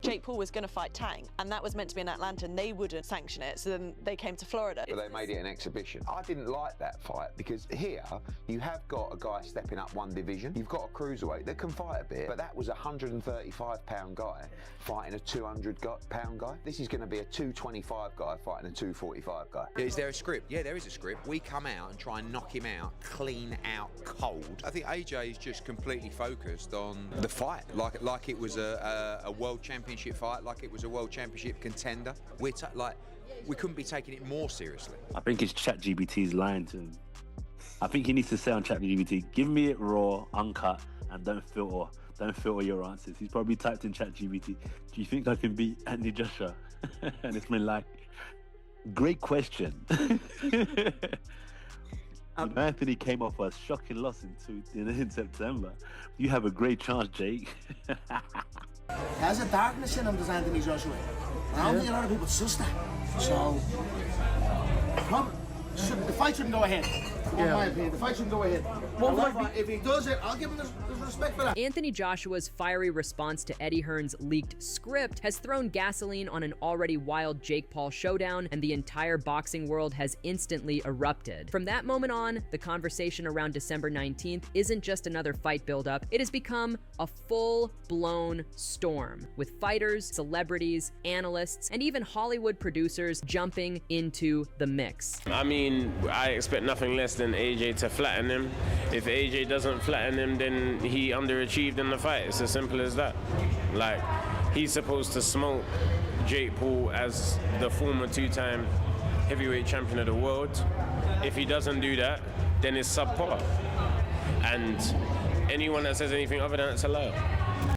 Jake Paul was going to fight Tank, and that was meant to be in Atlanta, and they wouldn't sanction it, so then they came to Florida. But they made it an exhibition. I didn't like that fight because here you have got a guy stepping up one division. You've got a cruiserweight that can fight a bit, but that was a 135-pound guy fighting a 200-pound guy. This is going to be a 225 guy fighting a 245 guy. Is there a script? Yeah, there is a script. We come out and try and knock him out, clean out cold. I think AJ is just completely focused on the fight, like it was a world championship fight, like it was a world championship contender. We couldn't be taking it more seriously. I think it's ChatGPT's lying to him. I think he needs to say on ChatGPT, give me it raw, uncut, and don't filter your answers. He's probably typed in ChatGPT, do you think I can beat Anthony Joshua? And it's been like, great question. Anthony came off a shocking loss in September. You have a great chance, Jake. Has a darkness in him, does Anthony Joshua. I don't think a lot of people suss that. So, the fight shouldn't go ahead. In my opinion, the fight shouldn't go ahead. If he does it, I'll give him the respect for that. Anthony Joshua's fiery response to Eddie Hearn's leaked script has thrown gasoline on an already wild Jake Paul showdown, and the entire boxing world has instantly erupted. From that moment on, the conversation around December 19th isn't just another fight buildup. It has become a full-blown storm, with fighters, celebrities, analysts, and even Hollywood producers jumping into the mix. I mean, I expect nothing less than AJ to flatten him. If AJ doesn't flatten him, then he underachieved in the fight. It's as simple as that. Like, he's supposed to smoke Jake Paul as the former two-time heavyweight champion of the world. If he doesn't do that, then it's subpar. And anyone that says anything other than that's a liar.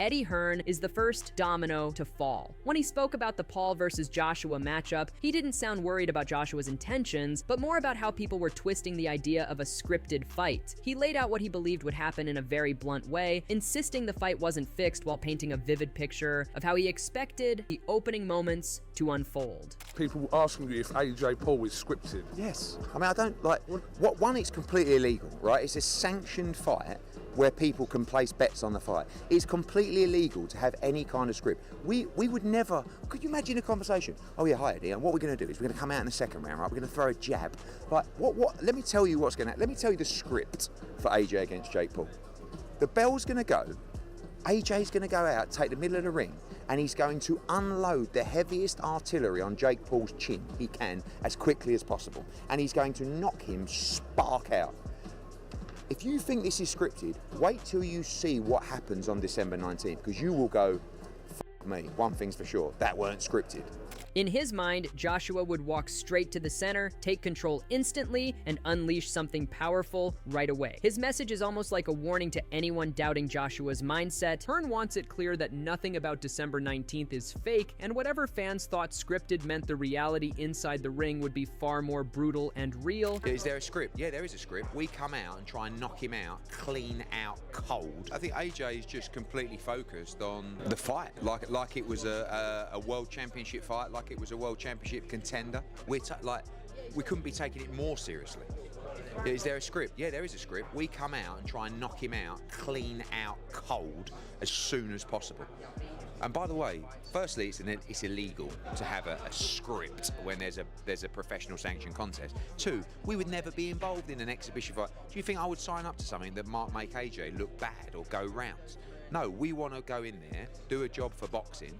Eddie Hearn is the first domino to fall. When he spoke about the Paul versus Joshua matchup, he didn't sound worried about Joshua's intentions, but more about how people were twisting the idea of a scripted fight. He laid out what he believed would happen in a very blunt way, insisting the fight wasn't fixed while painting a vivid picture of how he expected the opening moments to unfold. People asking you if AJ Paul is scripted. Yes. I mean, I don't like... One, it's completely illegal, right? It's a sanctioned fight where people can place bets on the fight. It's completely illegal to have any kind of script. We would never... Could you imagine a conversation? Oh yeah, hi Eddie, and what we're going to do is we're going to come out in the second round, right? We're going to throw a jab. Like, let me tell you what's going to... Let me tell you the script for AJ against Jake Paul. The bell's going to go, AJ's going to go out, take the middle of the ring, and he's going to unload the heaviest artillery on Jake Paul's chin he can as quickly as possible. And he's going to knock him spark out. If you think this is scripted, wait till you see what happens on December 19th, because you will go, F me, one thing's for sure, that weren't scripted. In his mind, Joshua would walk straight to the center, take control instantly, and unleash something powerful right away. His message is almost like a warning to anyone doubting Joshua's mindset. Hearn wants it clear that nothing about December 19th is fake, and whatever fans thought scripted meant the reality inside the ring would be far more brutal and real. Is there a script? Yeah, there is a script. We come out and try and knock him out, clean out cold. I think AJ is just completely focused on the fight, like it was a world championship fight, like it was a world championship contender. We couldn't be taking it more seriously. Is there a script? Yeah, there is a script. We come out and try and knock him out, clean out cold as soon as possible. And by the way, firstly, it's illegal to have a script when there's a professional sanctioned contest. Two, we would never be involved in an exhibition fight. Do you think I would sign up to something that might make AJ look bad or go rounds? No, we want to go in there, do a job for boxing,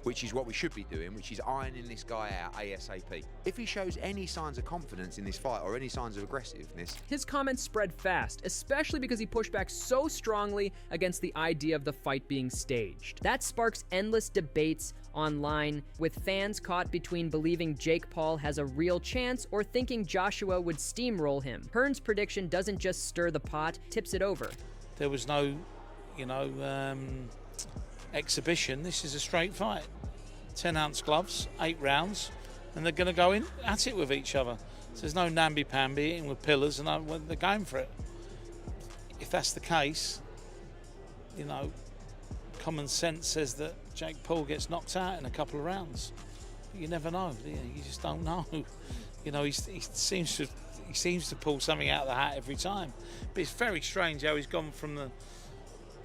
which is what we should be doing, which is ironing this guy out ASAP. If he shows any signs of confidence in this fight or any signs of aggressiveness... His comments spread fast, especially because he pushed back so strongly against the idea of the fight being staged. That sparks endless debates online, with fans caught between believing Jake Paul has a real chance or thinking Joshua would steamroll him. Hearn's prediction doesn't just stir the pot, tips it over. There was no, exhibition. This is a straight fight. 10-ounce gloves, 8 rounds, and they're going to go in at it with each other. So there's no namby-pamby eating with pillars, and they're going for it. If that's the case, common sense says that Jake Paul gets knocked out in a couple of rounds. But you never know. You just don't know. He seems to pull something out of the hat every time. But it's very strange how he's gone from a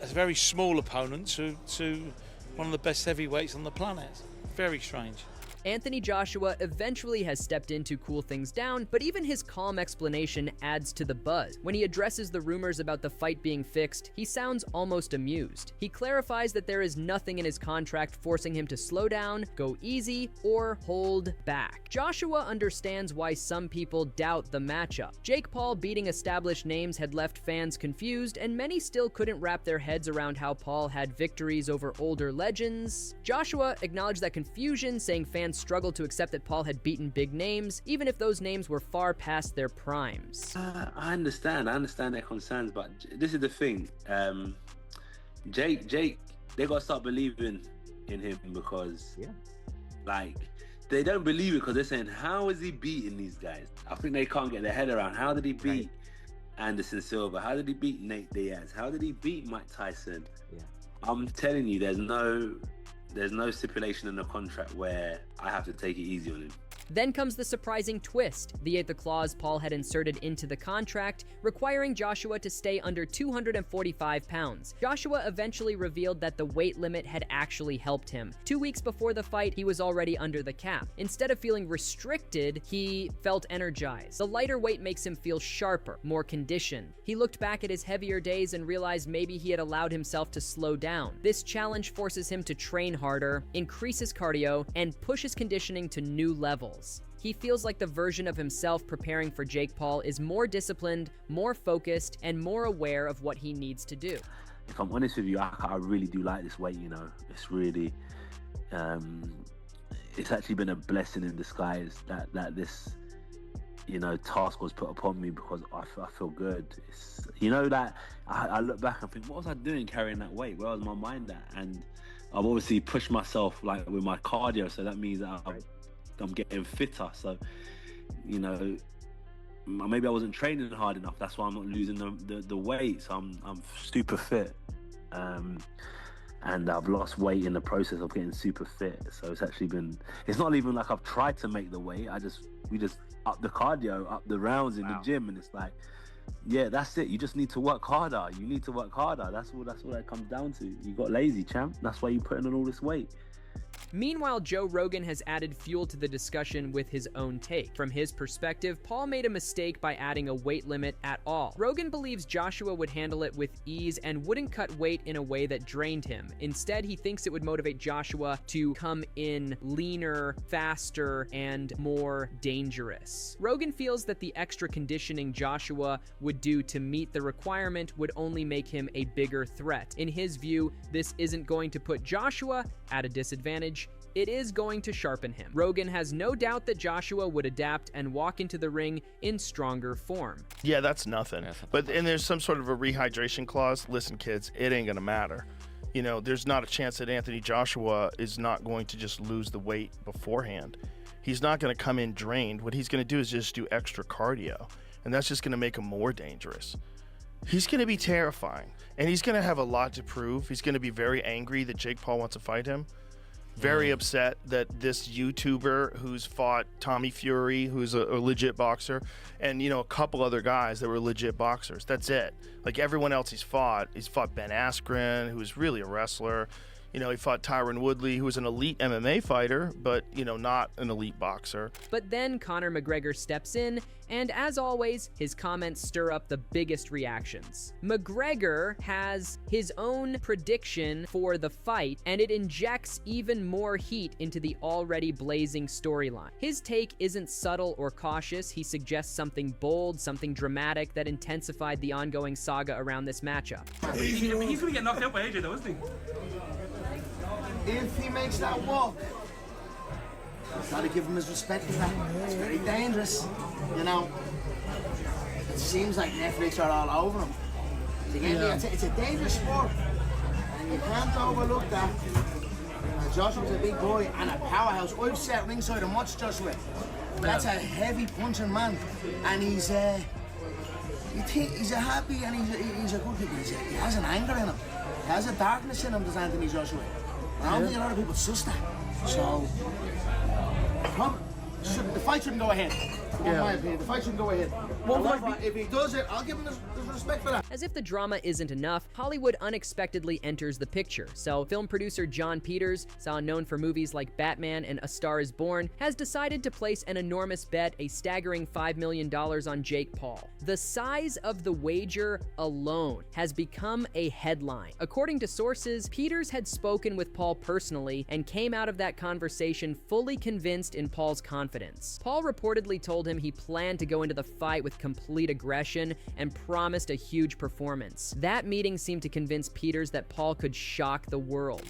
very small opponent to one of the best heavyweights on the planet. Very strange. Anthony Joshua eventually has stepped in to cool things down, but even his calm explanation adds to the buzz. When he addresses the rumors about the fight being fixed, he sounds almost amused. He clarifies that there is nothing in his contract forcing him to slow down, go easy, or hold back. Joshua understands why some people doubt the matchup. Jake Paul beating established names had left fans confused, and many still couldn't wrap their heads around how Paul had victories over older legends. Joshua acknowledged that confusion, saying fans struggled to accept that Paul had beaten big names, even if those names were far past their primes. I understand their concerns, but this is the thing. Jake, they got to start believing in him because, like, they don't believe it because they're saying, how is he beating these guys? I think they can't get their head around, how did he beat Anderson Silva? How did he beat Nate Diaz? How did he beat Mike Tyson? I'm telling you, there's no stipulation in the contract where I have to take it easy on him. Then comes the surprising twist, the clause Paul had inserted into the contract, requiring Joshua to stay under 245 pounds. Joshua eventually revealed that the weight limit had actually helped him. 2 weeks before the fight, he was already under the cap. Instead of feeling restricted, he felt energized. The lighter weight makes him feel sharper, more conditioned. He looked back at his heavier days and realized maybe he had allowed himself to slow down. This challenge forces him to train harder, increase his cardio, and push his conditioning to new levels. He feels like the version of himself preparing for Jake Paul is more disciplined, more focused, and more aware of what he needs to do. If I'm honest with you, I really do like this weight, you know. It's really, it's actually been a blessing in disguise that this, you know, task was put upon me because I feel good. It's, you know, that I look back and think, what was I doing carrying that weight? Where was my mind at? And I've obviously pushed myself like with my cardio, so that means that I'm getting fitter. So, you know, maybe I wasn't training hard enough. That's why I'm not losing the weight. So I'm super fit, and I've lost weight in the process of getting super fit. So it's actually been. It's not even like I've tried to make the weight. We just up the cardio, up the rounds in the gym, and it's like, yeah, that's it. You just need to work harder. You need to work harder. That's all that comes down to. You got lazy, champ. That's why you're putting on all this weight. Meanwhile, Joe Rogan has added fuel to the discussion with his own take. From his perspective, Paul made a mistake by adding a weight limit at all. Rogan believes Joshua would handle it with ease and wouldn't cut weight in a way that drained him. Instead, he thinks it would motivate Joshua to come in leaner, faster, and more dangerous. Rogan feels that the extra conditioning Joshua would do to meet the requirement would only make him a bigger threat. In his view, this isn't going to put Joshua at a disadvantage. It is going to sharpen him. Rogan has no doubt that Joshua would adapt and walk into the ring in stronger form. Yeah, that's nothing. And there's some sort of a rehydration clause. Listen, kids, it ain't gonna matter. You know, there's not a chance that Anthony Joshua is not going to just lose the weight beforehand. He's not gonna come in drained. What he's gonna do is just do extra cardio, and that's just gonna make him more dangerous. He's gonna be terrifying, and he's gonna have a lot to prove. He's gonna be very angry that Jake Paul wants to fight him. Very upset that this YouTuber who's fought Tommy Fury, who's a legit boxer, and, you know, a couple other guys that were legit boxers. That's it. Like everyone else he's fought Ben Askren, who's really a wrestler. You know, he fought Tyron Woodley, who was an elite MMA fighter, but, you know, not an elite boxer. But then Conor McGregor steps in, and as always, his comments stir up the biggest reactions. McGregor has his own prediction for the fight, and it injects even more heat into the already blazing storyline. His take isn't subtle or cautious. He suggests something bold, something dramatic that intensified the ongoing saga around this matchup. He's going to get knocked out by AJ though, isn't he? If he makes that walk, gotta give him his respect for that. It's very dangerous, you know. It seems like Netflix are all over him. It's a dangerous sport, and you can't overlook that. Joshua's a big boy and a powerhouse. I've sat ringside and watched Joshua. That's a heavy punching man, and he's a happy and he's a good kid. He has an anger in him. He has a darkness in him, does Anthony Joshua. I don't think a lot of people suss that. So, the fight shouldn't go ahead. In my opinion, the fight shouldn't go ahead. If he does it, I'll give him the respect for that. As if the drama isn't enough, Hollywood unexpectedly enters the picture. So film producer John Peters, someone known for movies like Batman and A Star is Born, has decided to place an enormous bet, a staggering $5 million on Jake Paul. The size of the wager alone has become a headline. According to sources, Peters had spoken with Paul personally and came out of that conversation fully convinced in Paul's confidence. Paul reportedly told him he planned to go into the fight with complete aggression and promised a huge performance. That meeting seemed to convince Peters that Paul could shock the world.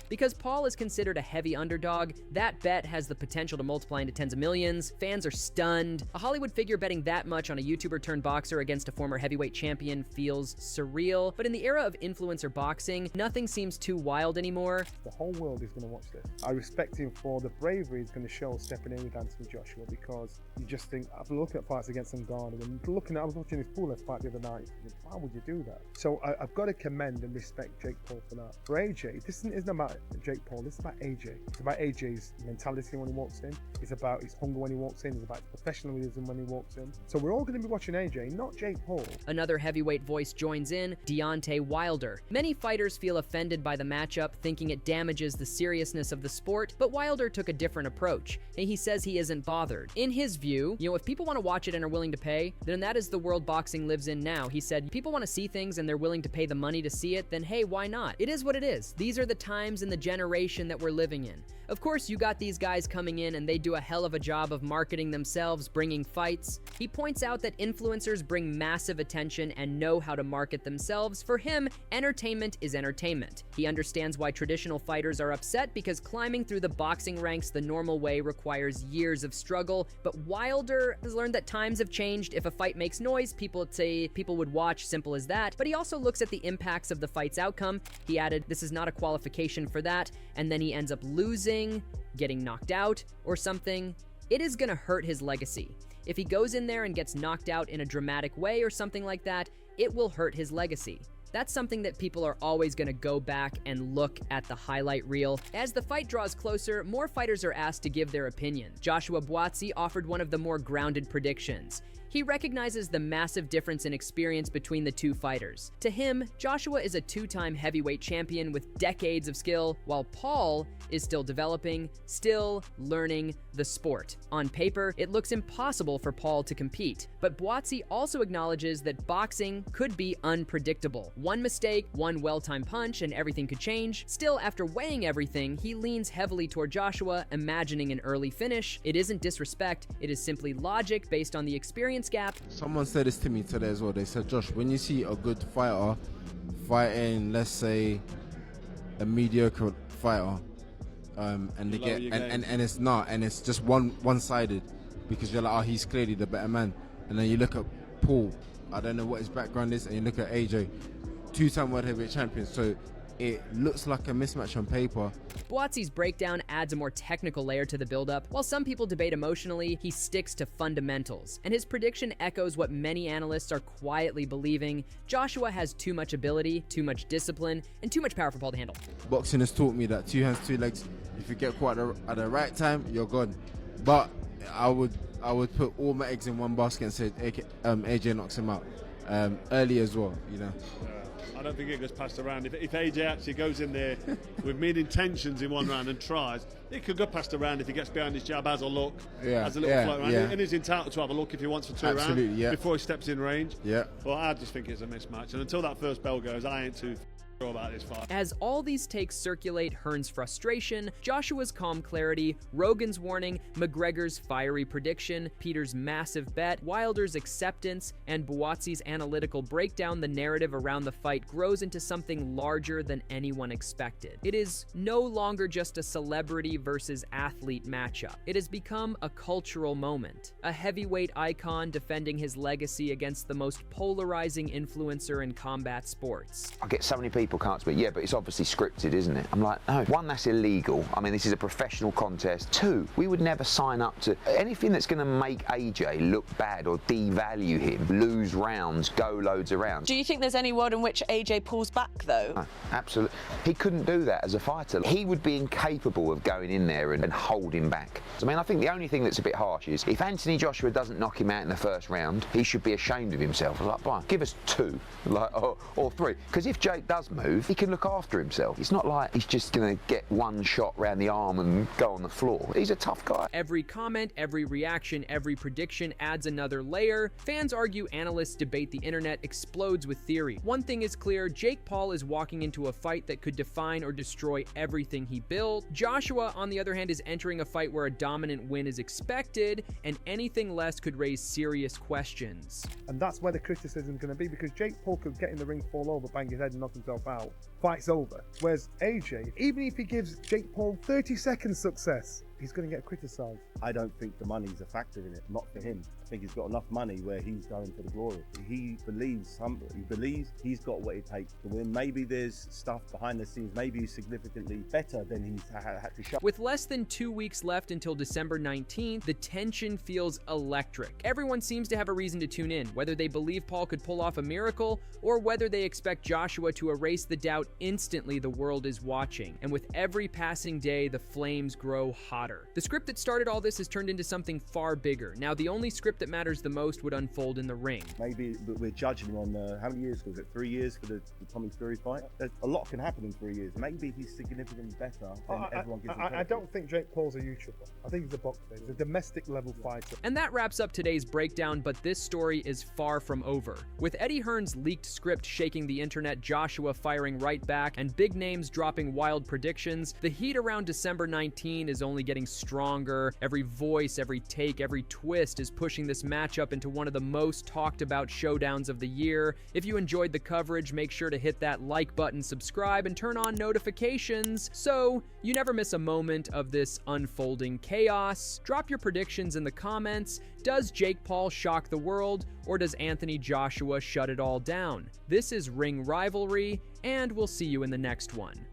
Because Paul is considered a heavy underdog, that bet has the potential to multiply into tens of millions. Fans are stunned. A Hollywood figure betting that much on a YouTuber turned boxer against a former heavyweight champion feels surreal. But in the era of influencer boxing, nothing seems too wild anymore. The whole world is going to watch this. I respect him for the bravery he's going to show stepping in with Anthony Joshua, because you just think, I've looked at fights against Ngannou and I was watching his Pulev fight the other night. Why would you do that? So I've got to commend and respect Jake Paul for that. For AJ, this isn't about Jake Paul, this is about AJ. It's about AJ's mentality when he walks in. It's about his hunger when he walks in. It's about his professionalism when he walks in. So we're all going to be watching AJ, not Jake Paul. Another heavyweight voice joins in, Deontay Wilder. Many fighters feel offended by the matchup, thinking it damages the seriousness of the sport, but Wilder took a different approach, and he says he isn't bothered. In his view, if people want to watch it and are willing to pay, then that is the world boxing lives in now. He said, people want to see things and they're willing to pay the money to see it, then hey, why not? It is what it is. These are the times and the generation that we're living in. Of course, you got these guys coming in and they do a hell of a job of marketing themselves, bringing fights. He points out that influencers bring massive attention and know how to market themselves. For him, entertainment is entertainment. He understands why traditional fighters are upset because climbing through the boxing ranks the normal way requires years of struggle. But Wilder has learned that times have changed. If a fight makes noise, people would watch, simple as that. But he also looks at the impacts of the fight's outcome. He added, this is not a qualification for that, and then he ends up losing, getting knocked out, or something. It is gonna hurt his legacy. If he goes in there and gets knocked out in a dramatic way or something like that, it will hurt his legacy. That's something that people are always going to go back and look at the highlight reel. As the fight draws closer, more fighters are asked to give their opinion. Joshua Buatsi offered one of the more grounded predictions. He recognizes the massive difference in experience between the two fighters. To him, Joshua is a two-time heavyweight champion with decades of skill, while Paul is still developing, still learning the sport. On paper, it looks impossible for Paul to compete, but Buatsi also acknowledges that boxing could be unpredictable. One mistake, one well-timed punch, and everything could change. Still, after weighing everything, he leans heavily toward Joshua, imagining an early finish. It isn't disrespect, it is simply logic based on the experience gap. Someone said this to me today as well. They said, Josh, when you see a good fighter fighting, let's say, a mediocre fighter, and they get and it's not, and it's just one-sided, because you're like, oh, he's clearly the better man, and then you look at Paul, I don't know what his background is, and you look at AJ, two-time world heavyweight champion, so it looks like a mismatch on paper. Buatsi's breakdown adds a more technical layer to the build-up. While some people debate emotionally, he sticks to fundamentals, and his prediction echoes what many analysts are quietly believing. Joshua has too much ability, too much discipline, and too much power for Paul to handle. Boxing has taught me that 2 hands, 2 legs, if you get caught at the right time, you're gone. But I would put all my eggs in one basket and say AJ knocks him out early as well, you know. I don't think it gets passed around. If AJ actually goes in there with mean intentions in one round and tries, it could go passed around if he gets behind his jab, has a look, has a little float around, and he's entitled to have a look if he wants for 2 rounds before he steps in range. But I just think it's a mismatch, and until that first bell goes, I ain't too sure about this fight. As all these takes circulate, Hearn's frustration, Joshua's calm clarity, Rogan's warning, McGregor's fiery prediction, Peter's massive bet, Wilder's acceptance, and Buatsi's analytical breakdown, the narrative around the fight grows into something larger than anyone expected. It is no longer just a celebrity versus athlete matchup. It has become a cultural moment. A heavyweight icon defending his legacy against the most polarizing influencer in combat sports. I get so many people people can't speak. Yeah, but it's obviously scripted, isn't it? I'm like, no. One, that's illegal. I mean, this is a professional contest. Two, we would never sign up to anything that's going to make AJ look bad or devalue him, lose rounds, go loads of rounds. Do you think there's any world in which AJ pulls back, though? No, absolutely. He couldn't do that as a fighter. He would be incapable of going in there and holding back. I mean, I think the only thing that's a bit harsh is if Anthony Joshua doesn't knock him out in the first round, he should be ashamed of himself. Like, fine, give us 2, like, or 3. Because if Jake does move, he can look after himself. It's not like he's just going to get one shot round the arm and go on the floor. He's a tough guy. Every comment, every reaction, every prediction adds another layer. Fans argue, analysts debate, the internet explodes with theory. One thing is clear, Jake Paul is walking into a fight that could define or destroy everything he built. Joshua, on the other hand, is entering a fight where a dominant win is expected, and anything less could raise serious questions. And that's where the criticism is going to be, because Jake Paul could get in the ring, fall over, bang his head and knock himself out. Fight's over. Whereas AJ, even if he gives Jake Paul 30 seconds success, he's going to get criticised. I don't think the money's a factor in it, not for him. I think he's got enough money where he's going for the glory. He believes he's got what it takes to win. Maybe there's stuff behind the scenes. Maybe he's significantly better than he's had to show. With less than 2 weeks left until December 19th, the tension feels electric. Everyone seems to have a reason to tune in, whether they believe Paul could pull off a miracle or whether they expect Joshua to erase the doubt instantly the world is watching. And with every passing day, the flames grow hotter. The script that started all this has turned into something far bigger. Now, the only script that matters the most would unfold in the ring. Maybe we're judging on how many years was it? 3 years for the Tommy Fury fight? A lot can happen in 3 years. Maybe he's significantly better than everyone gives him credit. I don't think Jake Paul's a YouTuber. I think he's a boxer. He's a domestic level fighter. And that wraps up today's breakdown, but this story is far from over. With Eddie Hearn's leaked script shaking the internet, Joshua firing right back, and big names dropping wild predictions, the heat around December 19 is only getting stronger. Every voice, every take, every twist is pushing this matchup into one of the most talked about showdowns of the year. If you enjoyed the coverage, make sure to hit that like button, subscribe, and turn on notifications so you never miss a moment of this unfolding chaos. Drop your predictions in the comments. Does Jake Paul shock the world, or does Anthony Joshua shut it all down? This is Ring Rivalry, and we'll see you in the next one.